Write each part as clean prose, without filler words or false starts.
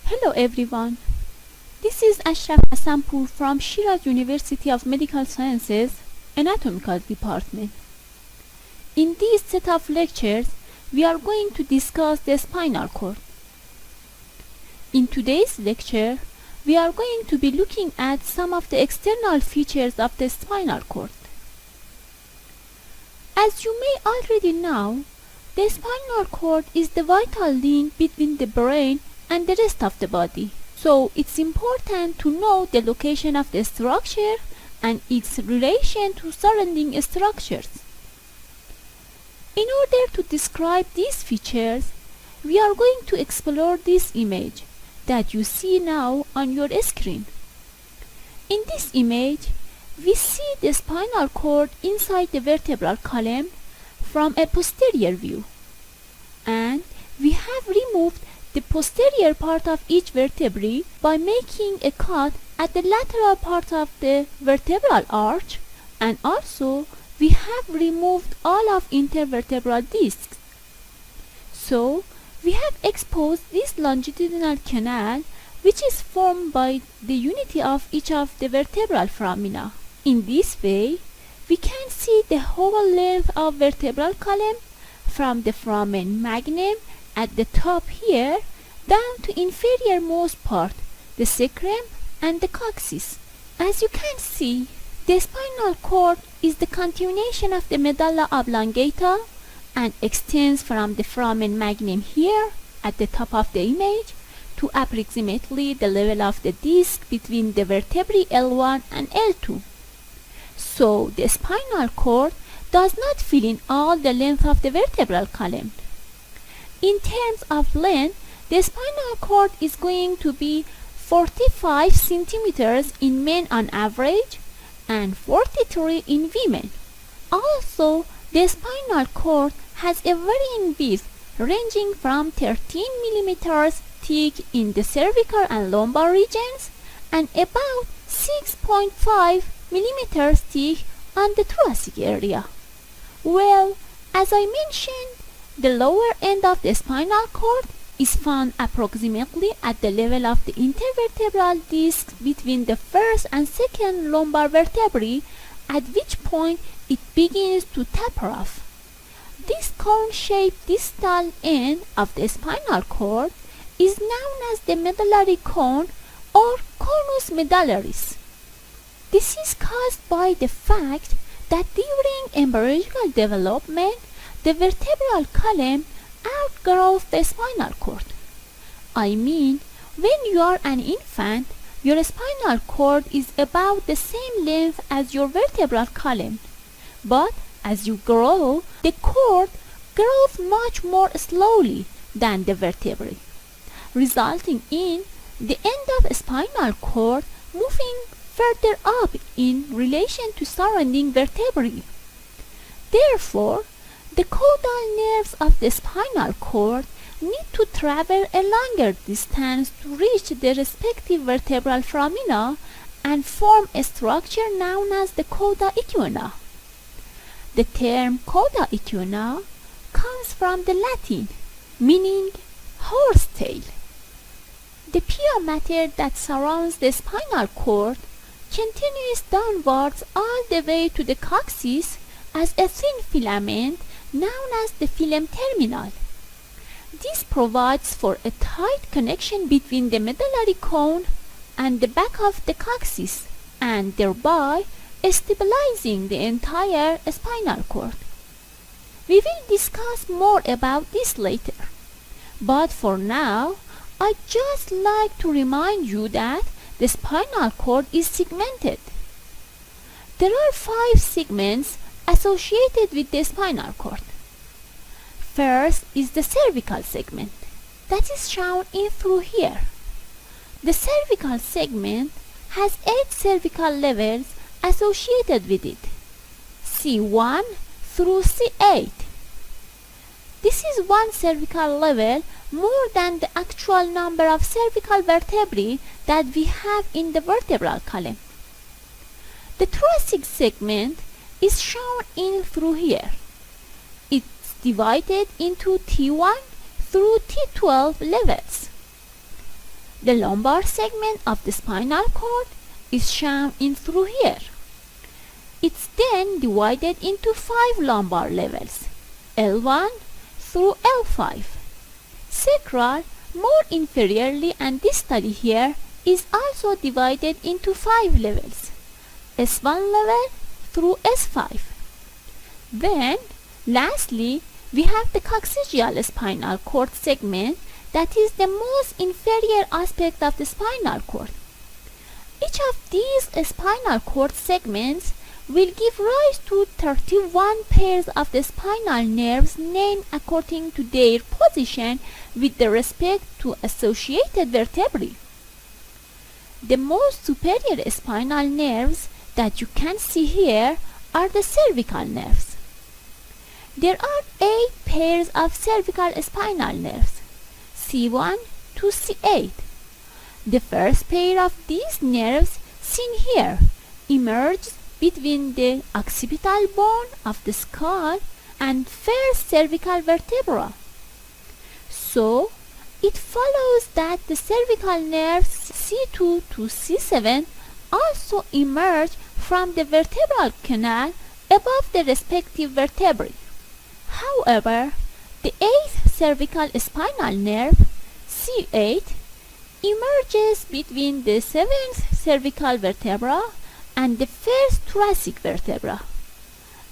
Hello everyone. This is Ashraf Hassanpour from Shiraz University of Medical Sciences, Anatomical Department. In this set of lectures, we are going to discuss the spinal cord. In today's lecture, we are going to be looking at some of the external features of the spinal cord. As you may already know, the spinal cord is the vital link between the brain and the rest of the body. So it's important to know the location of the structure and its relation to surrounding structures. In order to describe these features, we are going to explore this image that you see now on your screen. In this image, we see the spinal cord inside the vertebral column from a posterior view, and we have removed the posterior part of each vertebrae by making a cut at the lateral part of the vertebral arch, and also we have removed all of intervertebral discs. So we have exposed this longitudinal canal, which is formed by the unity of each of the vertebral foramina. In this way, we can see the whole length of vertebral column from the foramen magnum at the top here down to inferior most part, the sacrum and the coccyx. As you can see, the spinal cord is the continuation of the medulla oblongata and extends from the foramen magnum here at the top of the image to approximately the level of the disc between the vertebrae L1 and L2. So the spinal cord does not fill in all the length of the vertebral column. In terms of length, the spinal cord is going to be 45 centimeters in men on average and 43 in women. Also, the spinal cord has a varying width ranging from 13 millimeters thick in the cervical and lumbar regions and about 6.5 millimeters thick on the thoracic area. Well, as I mentioned, the lower end of the spinal cord is found approximately at the level of the intervertebral disc between the first and second lumbar vertebrae, at which point it begins to taper off. This cone-shaped distal end of the spinal cord is known as the medullary cone or conus medullaris. This is caused by the fact that during embryological development, the vertebral column outgrows the spinal cord. I mean, when you are an infant, your spinal cord is about the same length as your vertebral column. But as you grow, the cord grows much more slowly than the vertebrae, resulting in the end of spinal cord moving further up in relation to surrounding vertebrae. Therefore, the caudal nerves of the spinal cord need to travel a longer distance to reach the respective vertebral foramina and form a structure known as the cauda equina. The term cauda equina comes from the Latin, meaning horse tail. The pure matter that surrounds the spinal cord continues downwards all the way to the coccyx as a thin filament known as the phylum terminal. This provides for a tight connection between the medullary cone and the back of the coccyx, and thereby stabilizing the entire spinal cord. We will discuss more about this later, but for now, I'd just like to remind you that the spinal cord is segmented. There are 5 segments associated with the spinal cord. First is the cervical segment, that is shown in through here. The cervical segment has 8 cervical levels associated with it, C1 through C8. This is one cervical level more than the actual number of cervical vertebrae that we have in the vertebral column. The thoracic segment is shown in through here. It's divided into T1 through T12 levels. The lumbar segment of the spinal cord is shown in through here. It's then divided into 5 lumbar levels, L1 through L5. Sacral, more inferiorly and distally here, is also divided into 5 levels, S1 level through S5. Then, lastly, we have the coccygeal spinal cord segment that is the most inferior aspect of the spinal cord. Each of these spinal cord segments will give rise to 31 pairs of the spinal nerves named according to their position with respect to associated vertebrae. The most superior spinal nerves that you can see here are the cervical nerves. There are 8 pairs of cervical spinal nerves, C1 to C8. The first pair of these nerves, seen here, emerges between the occipital bone of the skull and first cervical vertebra. So, it follows that the cervical nerves C2 to C7 also emerge from the vertebral canal above the respective vertebrae. However, the 8th cervical spinal nerve, C8, emerges between the 7th cervical vertebra and the first thoracic vertebra.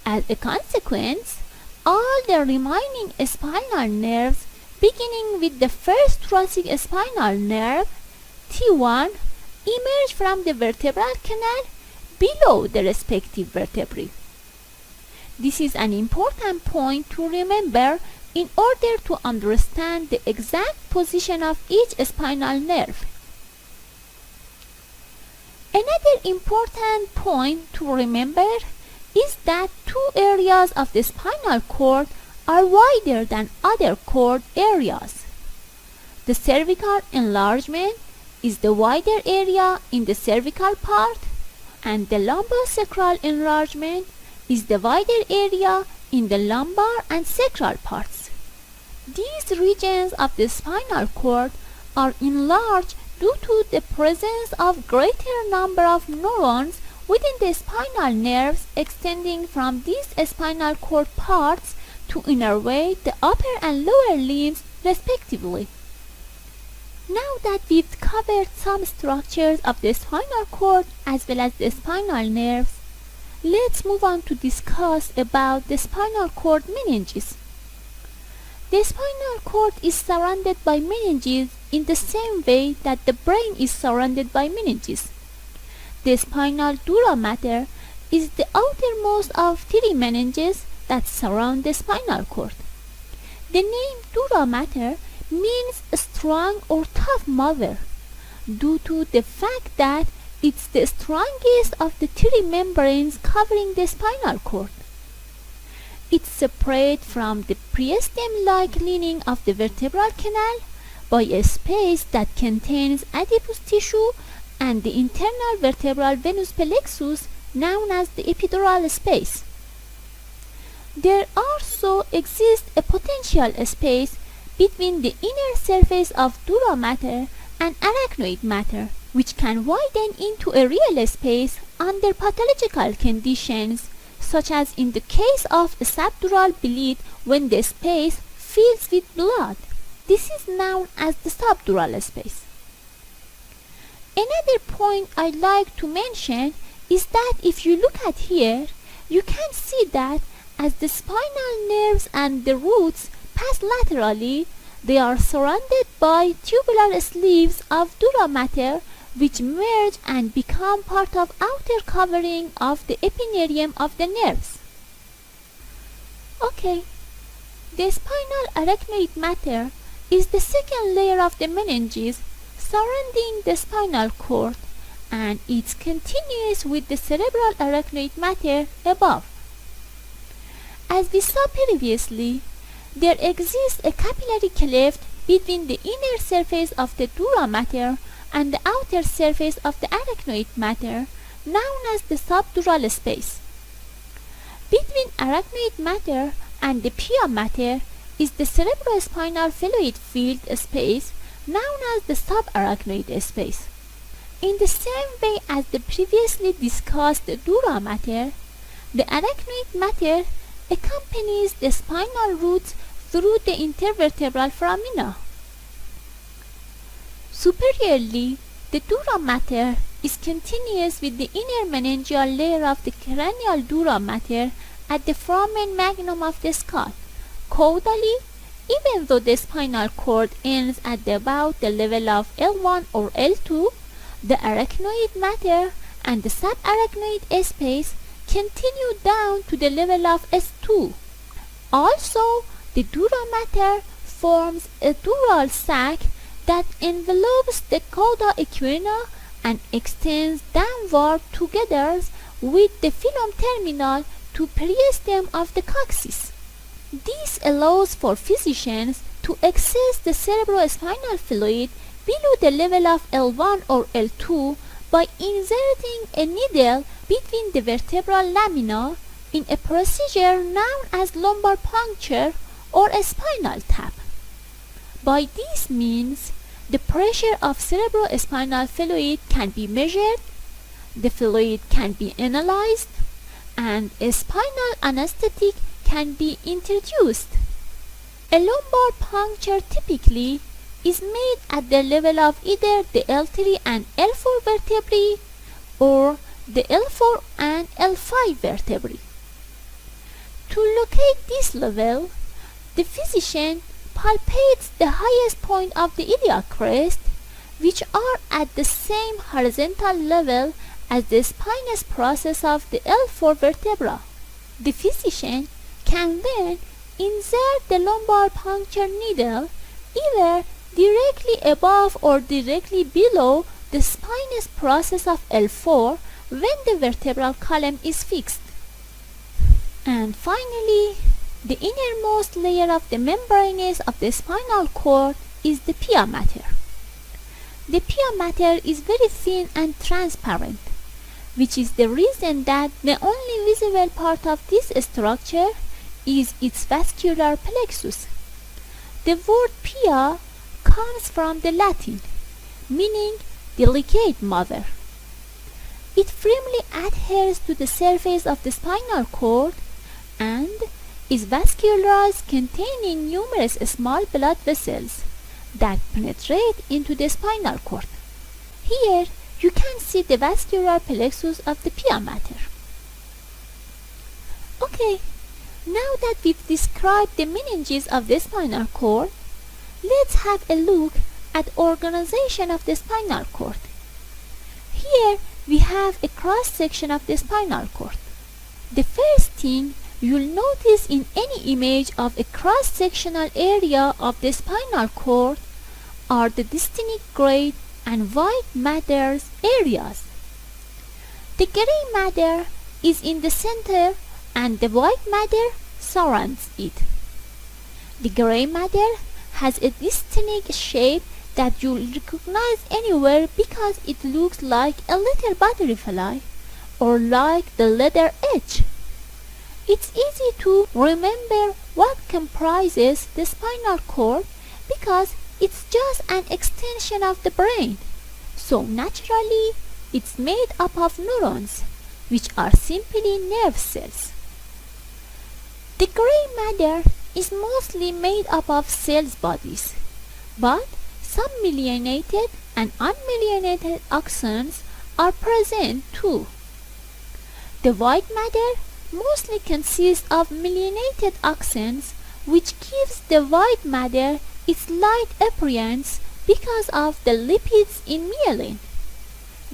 As a consequence, all the remaining spinal nerves, beginning with the first thoracic spinal nerve, T1, emerge from the vertebral canal below the respective vertebrae. This is an important point to remember in order to understand the exact position of each spinal nerve. Another important point to remember is that 2 areas of the spinal cord are wider than other cord areas. The cervical enlargement is the wider area in the cervical part, and the lumbosacral enlargement is the wider area in the lumbar and sacral parts. These regions of the spinal cord are enlarged due to the presence of greater number of neurons within the spinal nerves extending from these spinal cord parts to innervate the upper and lower limbs respectively. Now that we've covered some structures of the spinal cord as well as the spinal nerves, let's move on to discuss about the spinal cord meninges. The spinal cord is surrounded by meninges in the same way that the brain is surrounded by meninges. The spinal dura mater is the outermost of 3 meninges that surround the spinal cord. The name dura mater means strong or tough mother, due to the fact that it's the strongest of the 3 membranes covering the spinal cord. It's separated from the brainstem-like lining of the vertebral canal by a space that contains adipose tissue and the internal vertebral venous plexus known as the epidural space. There also exists a potential space between the inner surface of dura mater and arachnoid mater, which can widen into a real space under pathological conditions, such as in the case of a subdural bleed when the space fills with blood. This is known as the subdural space. Another point I'd like to mention is that if you look at here, you can see that as the spinal nerves and the roots pass laterally, they are surrounded by tubular sleeves of dura mater which merge and become part of outer covering of the epinerium of the nerves. Okay, the spinal arachnoid mater is the second layer of the meninges surrounding the spinal cord, and it's continuous with the cerebral arachnoid mater above. As we saw previously, there exists a capillary cleft between the inner surface of the dura mater and the outer surface of the arachnoid mater, known as the subdural space. Between arachnoid mater and the pia mater is the cerebrospinal fluid filled space known as the subarachnoid space. In the same way as the previously discussed dura mater, the arachnoid mater accompanies the spinal roots through the intervertebral foramina. Superiorly, the dura mater is continuous with the inner meningeal layer of the cranial dura mater at the foramen magnum of the skull. Caudally, even though the spinal cord ends at about the level of L1 or L2, the arachnoid mater and the subarachnoid space continue down to the level of S2. Also, the dura mater forms a dural sac that envelopes the cauda equina and extends downward together with the filum terminal to peristem of the coccyx. This allows for physicians to access the cerebrospinal fluid below the level of L1 or L2 by inserting a needle between the vertebral lamina in a procedure known as lumbar puncture or a spinal tap. By this means, the pressure of cerebrospinal fluid can be measured, the fluid can be analyzed, and a spinal anesthetic can be introduced. A lumbar puncture typically is made at the level of either the L3 and L4 vertebrae or the L4 and L5 vertebrae. To locate this level, the physician palpates the highest point of the iliac crest, which are at the same horizontal level as the spinous process of the L4 vertebra. The physician can then insert the lumbar puncture needle either directly above or directly below the spinous process of L4 when the vertebral column is fixed. And finally, the innermost layer of the membranes of the spinal cord is the pia mater. The pia mater is very thin and transparent, which is the reason that the only visible part of this structure is its vascular plexus. The word pia comes from the Latin, meaning delicate mother. It firmly adheres to the surface of the spinal cord and is vascularized, containing numerous small blood vessels that penetrate into the spinal cord. Here you can see the vascular plexus of the pia mater. Okay, now that we've described the meninges of the spinal cord, let's have a look at organization of the spinal cord. Here we have a cross section of the spinal cord. The first thing you'll notice in any image of a cross-sectional area of the spinal cord are the distinct gray and white matter areas. The gray matter is in the center and the white matter surrounds it. The gray matter has a distinct shape that you'll recognize anywhere because it looks like a little butterfly or like the letter H. It's easy to remember what comprises the spinal cord because it's just an extension of the brain. So naturally, it's made up of neurons, which are simply nerve cells. The gray matter is mostly made up of cells bodies, but some myelinated and unmyelinated axons are present too. The white matter mostly consists of myelinated axons, which gives the white matter its light appearance because of the lipids in myelin.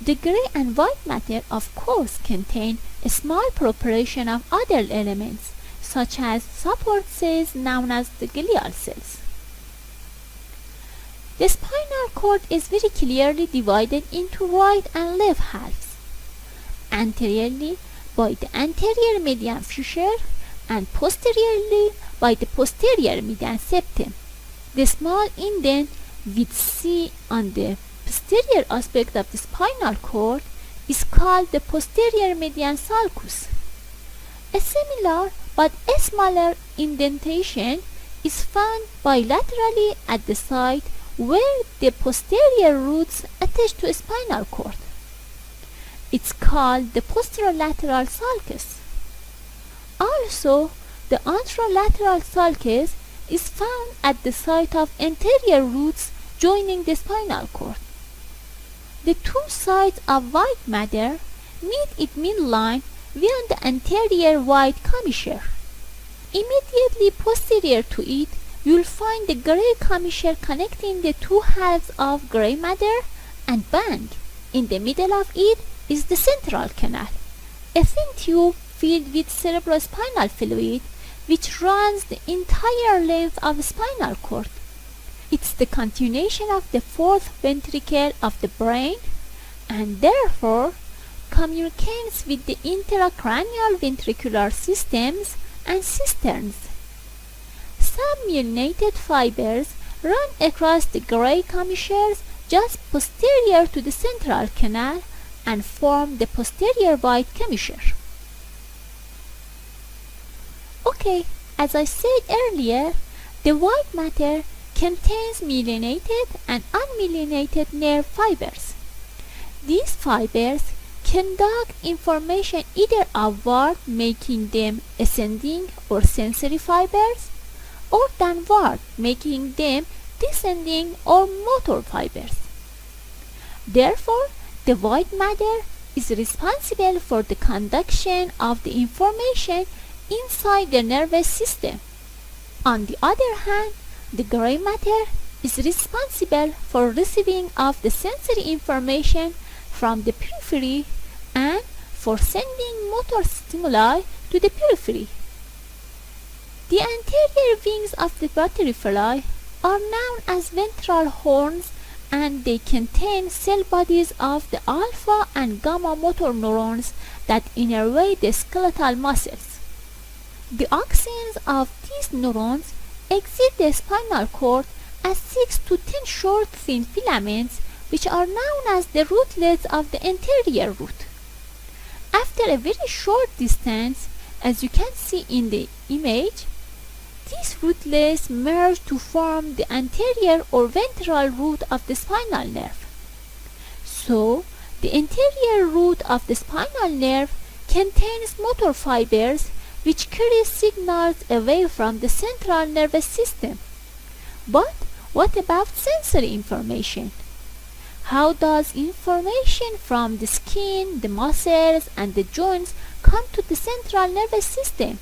The gray and white matter of course contain a small proportion of other elements, such as support cells known as the glial cells. The spinal cord is very clearly divided into right and left halves. Anteriorly by the anterior median fissure and posteriorly by the posterior median septum. The small indent with C on the posterior aspect of the spinal cord is called the posterior median sulcus. A similar but a smaller indentation is found bilaterally at the site where the posterior roots attach to a spinal cord. It's called the posterolateral sulcus. Also, the anterolateral sulcus is found at the site of anterior roots joining the spinal cord. The two sides of white matter meet at midline via the anterior white commissure. Immediately posterior to it, you'll find the gray commissure connecting the two halves of gray matter and band. In the middle of it is the central canal, a thin tube filled with cerebrospinal fluid which runs the entire length of the spinal cord. It's the continuation of the fourth ventricle of the brain and therefore communicates with the intracranial ventricular systems and cisterns. Some myelinated fibers run across the gray commissures just posterior to the central canal and form the posterior white commissure. Okay, as I said earlier, the white matter contains myelinated and unmyelinated nerve fibers. These fibers conduct information either upward, making them ascending or sensory fibers, or downward, making them descending or motor fibers. Therefore, the white matter is responsible for the conduction of the information inside the nervous system. On the other hand, the gray matter is responsible for receiving of the sensory information from the periphery and for sending motor stimuli to the periphery. The anterior wings of the butterfly are known as ventral horns, and they contain cell bodies of the alpha and gamma motor neurons that innervate the skeletal muscles. The axons of these neurons exit the spinal cord as 6 to 10 short thin filaments which are known as the rootlets of the anterior root. After a very short distance, as you can see in the image, these rootlets merge to form the anterior or ventral root of the spinal nerve. So, the anterior root of the spinal nerve contains motor fibers which carry signals away from the central nervous system. But what about sensory information? How does information from the skin, the muscles, and the joints come to the central nervous system?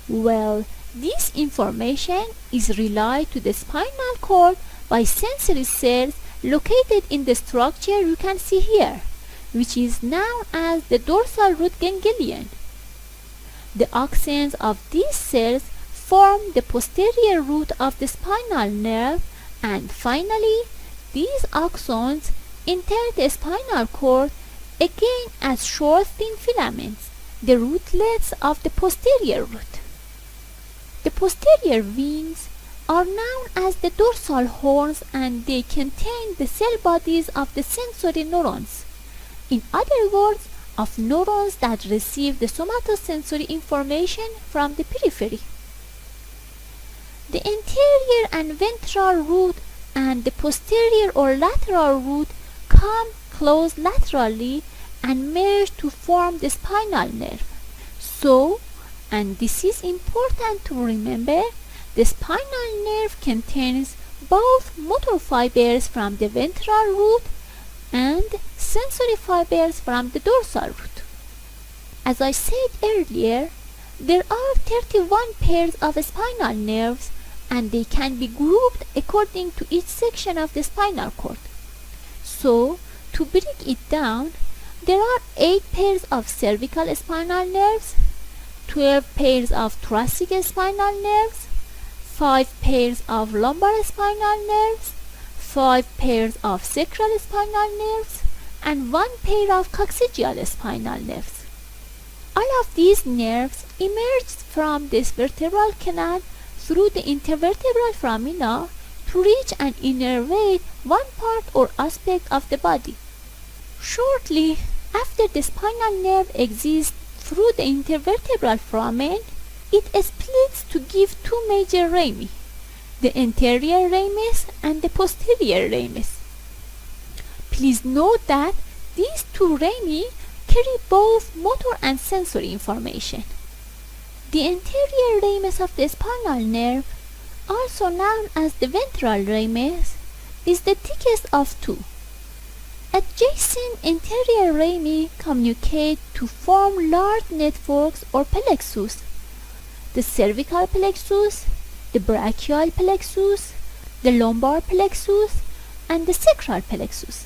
Well, this information is relayed to the spinal cord by sensory cells located in the structure you can see here, which is known as the dorsal root ganglion. The axons of these cells form the posterior root of the spinal nerve, and finally, these axons enter the spinal cord again as short thin filaments, the rootlets of the posterior root. The posterior wings are known as the dorsal horns, and they contain the cell bodies of the sensory neurons. In other words, of neurons that receive the somatosensory information from the periphery. The anterior and ventral root and the posterior or lateral root come close laterally and merge to form the spinal nerve. So, and this is important to remember, the spinal nerve contains both motor fibers from the ventral root and sensory fibers from the dorsal root. As I said earlier, there are 31 pairs of spinal nerves, and they can be grouped according to each section of the spinal cord. So, to break it down, there are 8 pairs of cervical spinal nerves, 12 pairs of thoracic spinal nerves, 5 pairs of lumbar spinal nerves, 5 pairs of sacral spinal nerves, and 1 pair of coccygeal spinal nerves. All of these nerves emerge from this vertebral canal through the intervertebral foramina to reach and innervate one part or aspect of the body. Shortly after the spinal nerve exits through the intervertebral foramen, it splits to give 2 major rami. the anterior ramus and the posterior ramus. Please note that these two rami carry both motor and sensory information. The anterior ramus of the spinal nerve, also known as the ventral ramus, is the thickest of two. Adjacent anterior rami communicate to form large networks or plexus: the cervical plexus, the brachial plexus, the lumbar plexus, and the sacral plexus.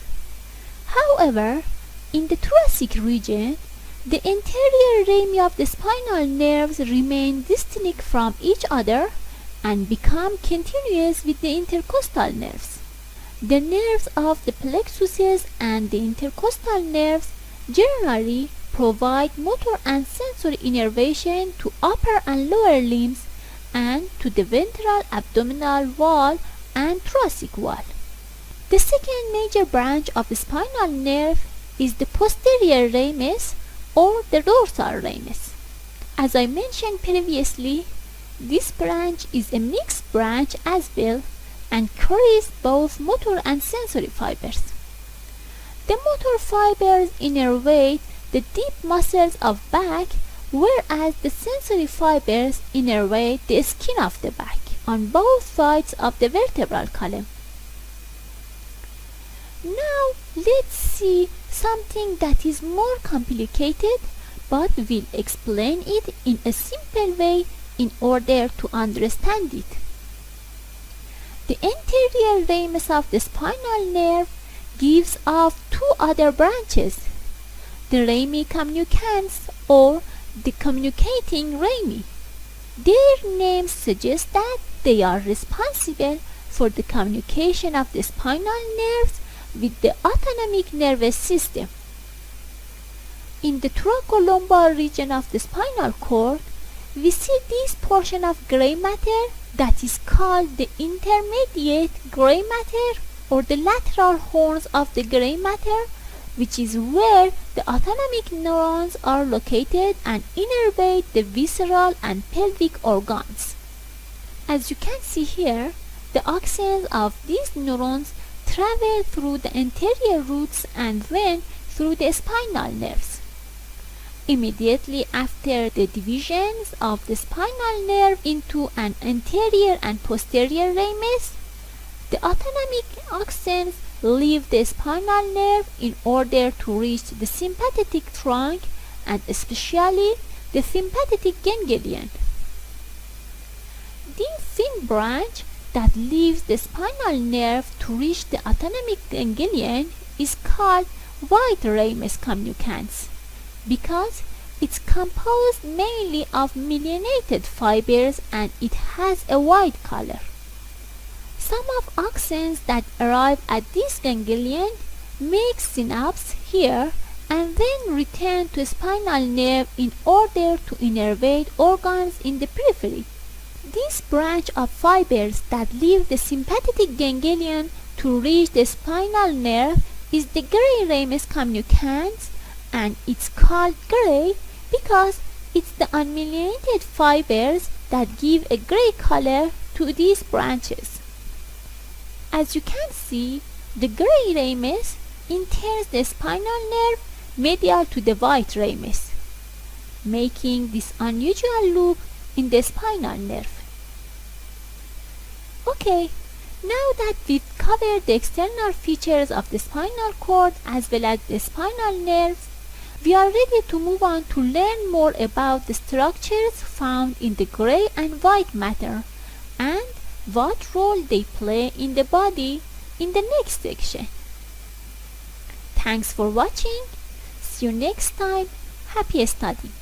However, in the thoracic region, the anterior rami of the spinal nerves remain distinct from each other and become continuous with the intercostal nerves. The nerves of the plexuses and the intercostal nerves generally provide motor and sensory innervation to upper and lower limbs and to the ventral abdominal wall and thoracic wall. The second major branch of the spinal nerve is the posterior ramus or the dorsal ramus. As I mentioned previously, this branch is a mixed branch as well and carries both motor and sensory fibers. The motor fibers innervate the deep muscles of back, whereas the sensory fibers innervate the skin of the back on both sides of the vertebral column. Now let's see something that is more complicated, but we'll explain it in a simple way in order to understand it. The anterior ramus of the spinal nerve gives off two other branches, the rami communicantes or the communicating rami. Their names suggest that they are responsible for the communication of the spinal nerves with the autonomic nervous system. In the thoracolumbar region of the spinal cord, we see this portion of gray matter that is called the intermediate gray matter or the lateral horns of the gray matter, which is where the autonomic neurons are located and innervate the visceral and pelvic organs. As you can see here, the axons of these neurons travel through the anterior roots and went through the spinal nerves. Immediately after the divisions of the spinal nerve into an anterior and posterior ramus, the autonomic axons leave the spinal nerve in order to reach the sympathetic trunk and especially the sympathetic ganglion. This thin branch that leaves the spinal nerve to reach the autonomic ganglion is called white ramus communicans because it's composed mainly of myelinated fibers and it has a white color. Some of axons that arrive at this ganglion make synapse here and then return to spinal nerve in order to innervate organs in the periphery. This branch of fibers that leave the sympathetic ganglion to reach the spinal nerve is the gray ramus communicans, and it's called gray because it's the unmyelinated fibers that give a gray color to these branches. As you can see, the gray ramus enters the spinal nerve medial to the white ramus, making this unusual loop in the spinal nerve. Okay, now that we've covered the external features of the spinal cord as well as the spinal nerves, we are ready to move on to learn more about the structures found in the gray and white matter and what role they play in the body in the next section. Thanks for watching. See you next time. Happy studying.